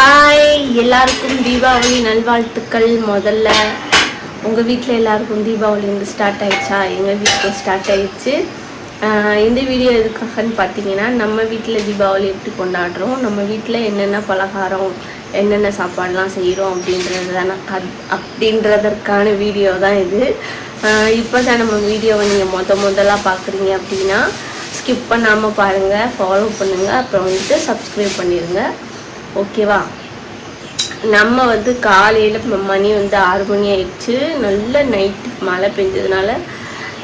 Hi, எல்லாருக்கும் தீபாவளி நல்வாழ்த்துக்கள். முதல்ல உங்கள் வீட்டில் எல்லாருக்கும் தீபாவளி வந்து ஸ்டார்ட் ஆயிடுச்சா? எங்கள் வீட்டில் ஸ்டார்ட் ஆயிடுச்சு. இந்த வீடியோ எதுக்காகன்னு பார்த்தீங்கன்னா, நம்ம வீட்டில் தீபாவளி எப்படி கொண்டாடுறோம், நம்ம வீட்டில் என்னென்ன பலகாரம், என்னென்ன சாப்பாடெலாம் செய்கிறோம் அப்படின்றதற்கான வீடியோ தான் இது. இப்போ தான் நம்ம வீடியோவை நீங்கள் முதலாக பார்க்குறீங்க அப்படின்னா ஸ்கிப் பண்ணாமல் பாருங்கள், ஃபாலோ பண்ணுங்கள், அப்புறம் வந்துட்டு சப்ஸ்கிரைப் பண்ணிடுங்க. ஓகேவா? நம்ம வந்து காலையில் மணி வந்து 6 மணி ஆயிடுச்சு. நல்ல நைட்டு மழை பெஞ்சதுனால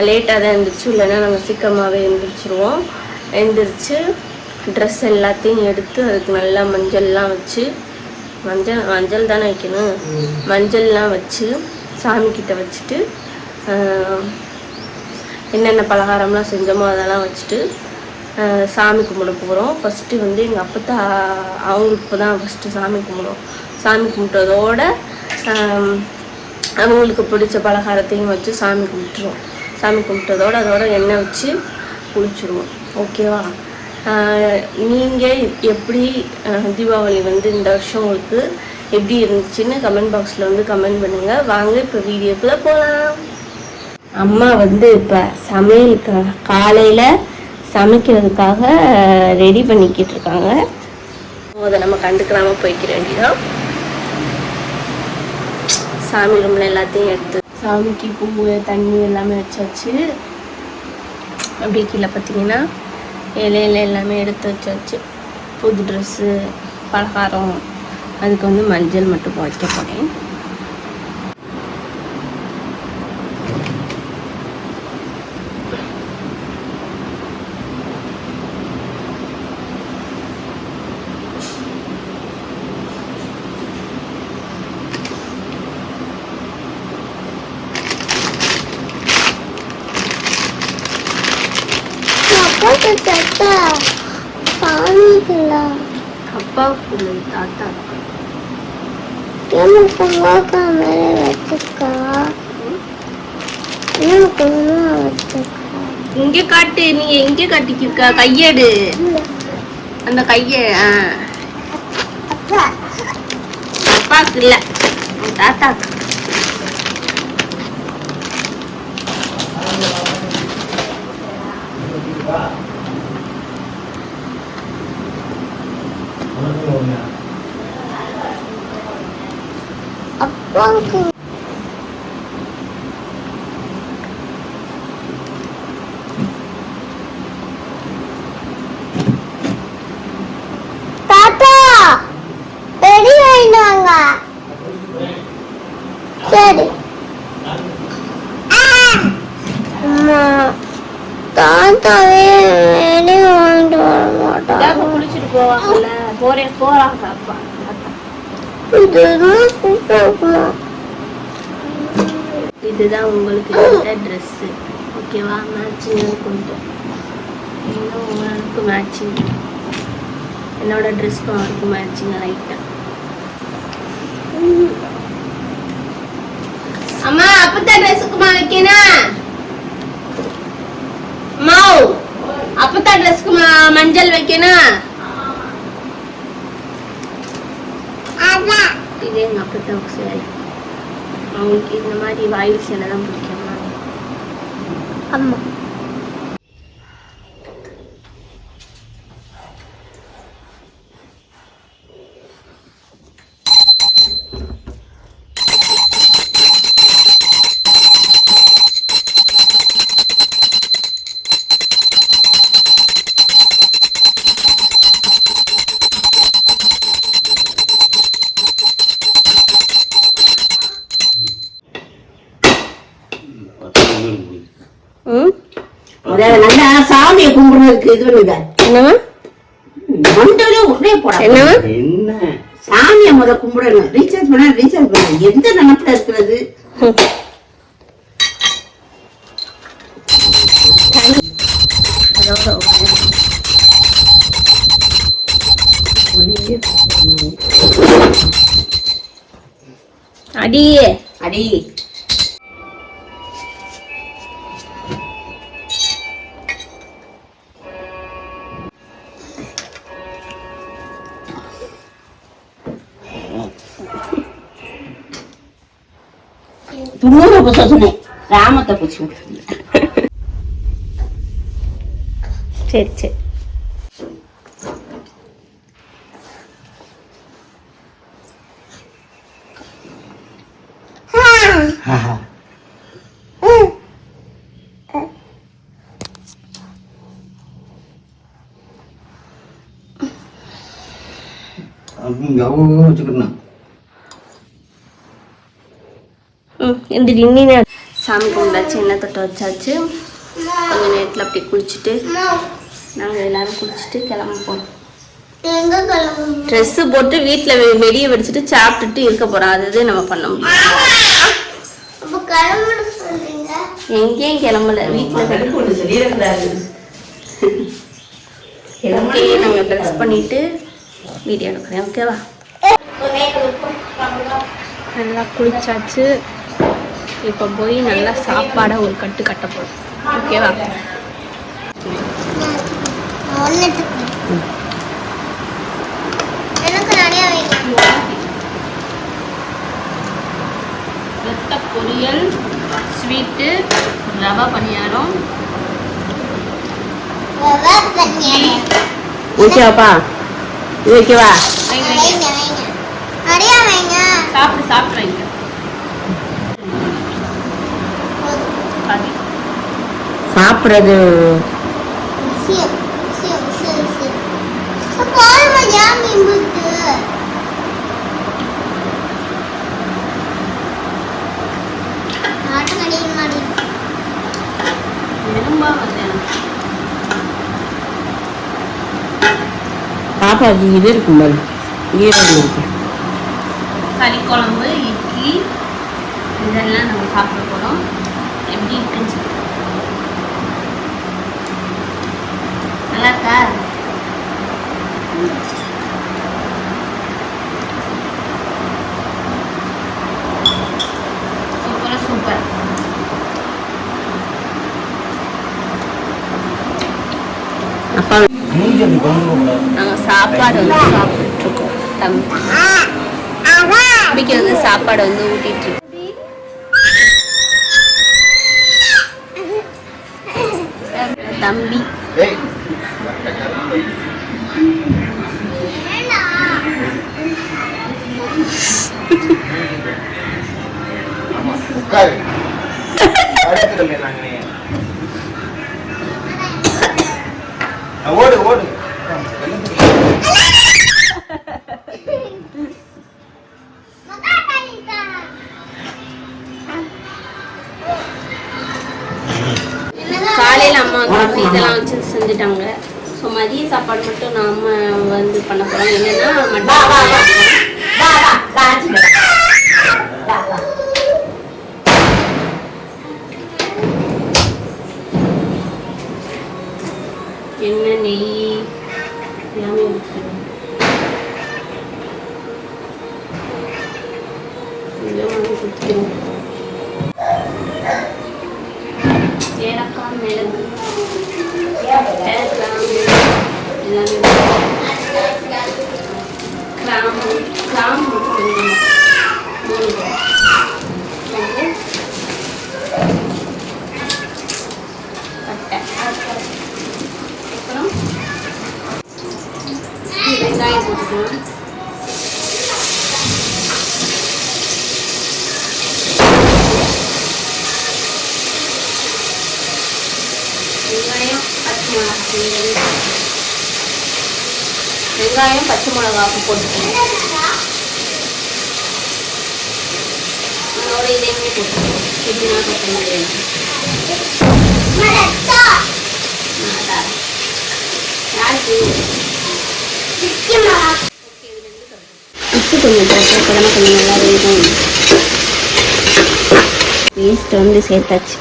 லேட்டாக தான் எழுந்திரிச்சு, இல்லைன்னா நாங்கள் சீக்கிரமாகவே எழுந்திரிச்சிருவோம். எழுந்திரிச்சு ட்ரெஸ் எல்லாத்தையும் எடுத்து அதுக்கு நல்லா மஞ்சள்லாம் வச்சு, மஞ்சள் தானே வைக்கணும், மஞ்சள்லாம் வச்சு சாமிக்கிட்ட வச்சுட்டு என்னென்ன பலகாரம்லாம் செஞ்சோமோ அதெல்லாம் வச்சுட்டு சாமி கும்பிட போகிறோம். ஃபஸ்ட்டு வந்து எங்கள் அப்பத்தா அவங்களுக்கு இப்போ தான் ஃபஸ்ட்டு சாமி கும்பிடுவோம். சாமி கும்பிட்டதோட அவங்களுக்கு பிடிச்ச பலகாரத்தையும் வச்சு சாமி கும்பிட்டுருவோம். சாமி கும்பிட்டதோட அதோட எண்ணெய் வச்சு குளிச்சுருவோம். ஓகேவா? நீங்கள் எப்படி தீபாவளி வந்து இந்த வருஷம் உங்களுக்கு எப்படி இருந்துச்சுன்னு கமெண்ட் பாக்ஸில் வந்து கமெண்ட் பண்ணுங்கள். வாங்க இப்போ வீடியோக்குள்ளே போகலாம். அம்மா வந்து இப்போ சமையலுக்கு காலையில் சமைக்கிறதுக்காக ரெடி பண்ணிக்கிட்டு இருக்காங்க. அதை நம்ம கண்டுக்கலாமல் போய்க்கிற வேண்டியதான். சாமி ரூமில் எல்லாத்தையும் எடுத்து சாமிக்கு பூ தண்ணி எல்லாமே வச்சாச்சு. அப்படி கீழே பார்த்தீங்கன்னா இலையில எல்லாமே எடுத்து வச்சாச்சு. புது ட்ரெஸ்ஸு, பலகாரம், அதுக்கு வந்து மஞ்சள் மட்டும் வைக்க போகிறேன். அப்பாவுக்கு தாத்தா இங்க காட்டு, நீ எங்க காட்டிக்கிருக்கா? கையெடு, அந்த கைய. அப்பாவுக்கு இல்ல, தாத்தாக்கு. அப்பாவுக்கு தாத்தா ரெடி ஆயிடுவாங்க. சரி தாத்தாவே வெளியே வாங்கிட்டு வர மாட்டாங்க. குளிச்சுட்டு போவாங்கல்ல, போறாங்க அப்பா. இதுதான் உங்களுக்கு ட்ரெஸ்ஸு. ஓகேவா? மேட்சிங் கொண்டு உங்களுக்கு மேட்சிங், என்னோட ட்ரெஸ்க்கும் அவருக்கு மேட்சிங் லைட்டாக. அம்மா அப்பத்தான் ட்ரெஸ்ஸுக்குமா வைக்கணும். அம்மா அப்பத்தான் ட்ரெஸ்க்கு மஞ்சள் வைக்கணும். இது எங்கள் அப்பத்தாவுக்கு சேலை. அவங்களுக்கு இந்த மாதிரி வாயில் சேலை தான் பிடிக்குமா? அம்மா நல்லா சாமியை கும்பிடுறதுக்கு இது பண்ணுங்க. என்னவா ஒரே போட என்ன சாமியை முத கும்பிடணும். ரீசார்ஜ் பண்ண எந்த நினைப்புல இருக்கிறது? அடி அடி துண்ணூறு பூச சொன்னேன், ராமத்தை பூச்சி விட்டு. சரி சரி. இந்த சாமி கும்பிட்டாச்சு, எண்ணெய் தொட்டு வச்சாச்சு. கொஞ்ச நேரத்தில் அப்படி குளிச்சுட்டு நாங்கள் எல்லாரும் குளிச்சுட்டு கிளம்புவோம். ட்ரெஸ்ஸு போட்டு வீட்டில் வெளியே வச்சுட்டு சாப்பிட்டுட்டு இருக்க போகிறோம். அதுதான் நம்ம பண்ண முடியும். எங்கேயும் கிளம்பல, வீட்டில் ஓகே. நாங்கள் ட்ரெஸ் பண்ணிட்டு வீடியோ எடுக்கிறேன். ஓகேவா? நல்லா குளிச்சாச்சு. இப்போ போய் நல்லா சாப்பாடை ஒரு கட்டு கட்ட போகிறோம். ஓகேவா? வெத்த பொரியல், ஸ்வீட்டு, ரவா பணியாரம். ஓகேவாப்பா? ஓகேவா? சாப்பிட்டு சாப்பிட்டு வைங்க. சாப்பிட்றது பாப்பாவுக்கு இது இருக்கும் பாரு, ஈரல் இருக்கு. கறி குழம்பு, இட்லி, இதெல்லாம் நம்ம சாப்பிட போகிறோம். எப்படி இருக்குன்னு சொல்லி நல்லா இருக்கா? சூப்பராக சூப்பர். அப்பா நாங்கள் சாப்பாடு வந்து சாப்பிட்டுருக்கோம். தம்பிக்கு வந்து சாப்பாடு வந்து ஊட்டிட்டு இருக்கோம். தம்பி ஓடு ஓடு. காலையில் அம்மா வந்து இதெல்லாம் வச்சு செஞ்சுட்டாங்க. ஸோ மதிய சாப்பாடு மட்டும் நாம வந்து பண்ண போகிறோம். என்னன்னா எண்ணெய், நெய் எல்லாமே ஊற்றிடுவோம். ஊற்றிடுவோம். ஏலக்காய், மிளகு, கிராம்பு கிராம்பு பட்டை, அப்புறம் வெங்காயம் போட்டுக்கலாம். வெங்காயம், பச்சை மிளகாய் போட்டுக்கணும். அதோட இதையுமே போட்டுக்கணும். புதினா, கொத்தமல்லி உப்பு கொஞ்சம் பேஸ்ட் வந்து சேர்த்தாச்சு.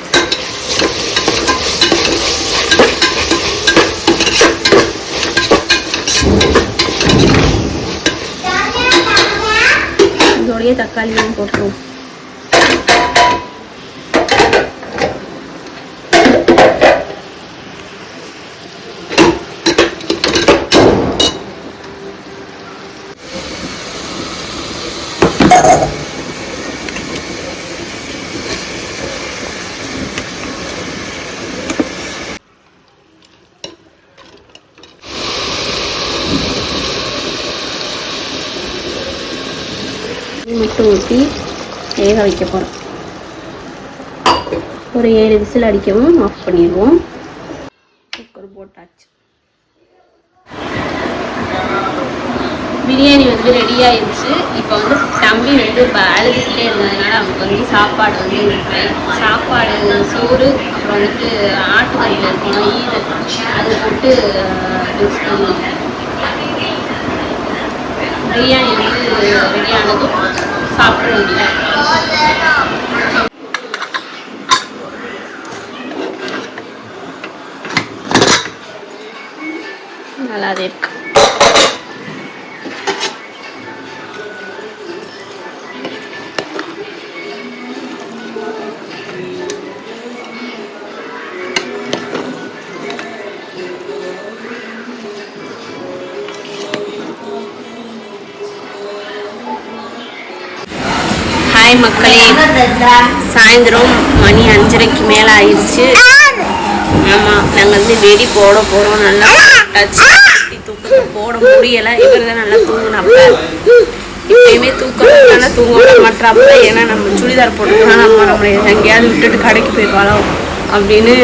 இதோடைய தக்காளியும் போட்டுருவோம். முட்டை ஊற்றி வேக வைக்க போகிறோம். ஒரு 7 விசில் அடிக்கவும் ஆஃப் பண்ணிடுவோம். குக்கர் போட்டாச்சு. பிரியாணி வந்து ரெடி ஆயிடுச்சு. இப்போ வந்து தம்பி வந்து இப்போ அழுதுகிட்டே இருந்ததுனால அவனுக்கு வந்து சாப்பாடு வந்து சாப்பாடு சோறு அப்புறம் வந்துட்டு ஆட்டுக்கறியில் இருக்கணும் ஈரல் அது போட்டு மிக்ஸ் பண்ணுவோம். பிரியாணி வந்து ரெடியானதும் சாப்பிடுவோம். நல்லாவே இருக்கு. ஹாய் மக்களே, சாயந்தரம் மணி 5:30க்கு மேலே ஆயிடுச்சு. ஆமாம், நாங்கள் வந்து வெடி போட போகிறோம். நல்லா தூக்கத்தை போட முடியலை. இவர் தான் நல்லா தூங்கினாப்ப. இப்பயுமே தூக்கம் தூங்க விட மாட்டாப்புல. ஏன்னா நம்ம சுடிதார் போட்டுக்கலாம், நம்மளை எங்கேயாவது விட்டுட்டு கடைக்கு போயிடுவாளோ அப்படின்னு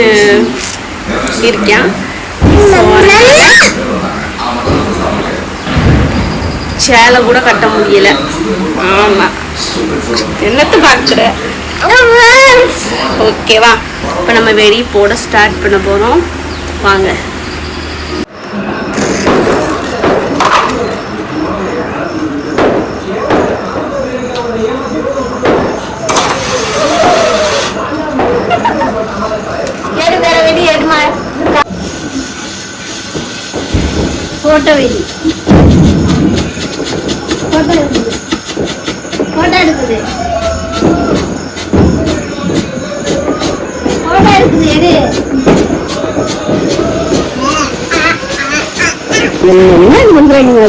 இருக்கேன். சேலை கூட கட்ட முடியல. ஆமாம், என்னத்தை பார்க்குற? ஓகேவா, இப்போ நம்ம வெடி போட ஸ்டார்ட் பண்ண போகிறோம். வாங்க. போட்டோ வெடி போட்டோ எடுக்குது போட்டோ எடுக்குது எடு. என்ன பண்றீங்க?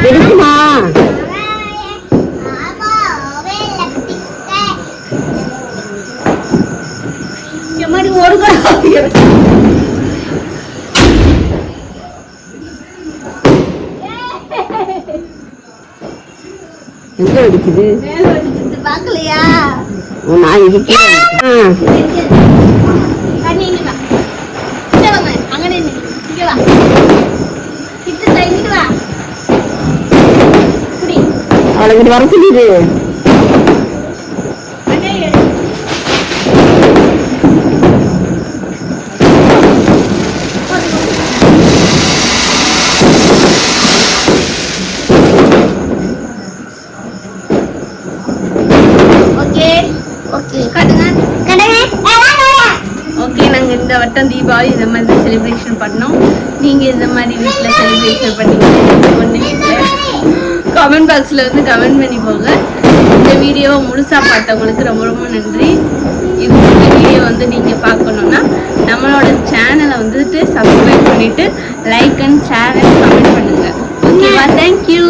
இருக்குமா? எங்க அடிக்குது? பாக்கலையா? நான் இருக்கேன். அவளுக்கு வர சொல்லிடு. ஓகே, நாங்கள் இந்த வட்டம் தீபாவளி இந்த மாதிரி தான் செலிப்ரேஷன் பண்ணோம். நீங்கள் இந்த மாதிரி வீட்டில் செலிப்ரேஷன் பண்ணீங்க கமெண்ட் பாக்ஸில் வந்து கமெண்ட் பண்ணி போங்க. இந்த வீடியோவை முழுசாக பார்த்தவங்களுக்கு ரொம்ப ரொம்ப நன்றி. இந்த வீடியோ வந்து நீங்கள் பார்க்கணுன்னா நம்மளோட சேனலை வந்துட்டு சப்ஸ்கிரைப் பண்ணிவிட்டு like and share and comment பண்ணுங்கள். ஓகேவா? தேங்க்யூ.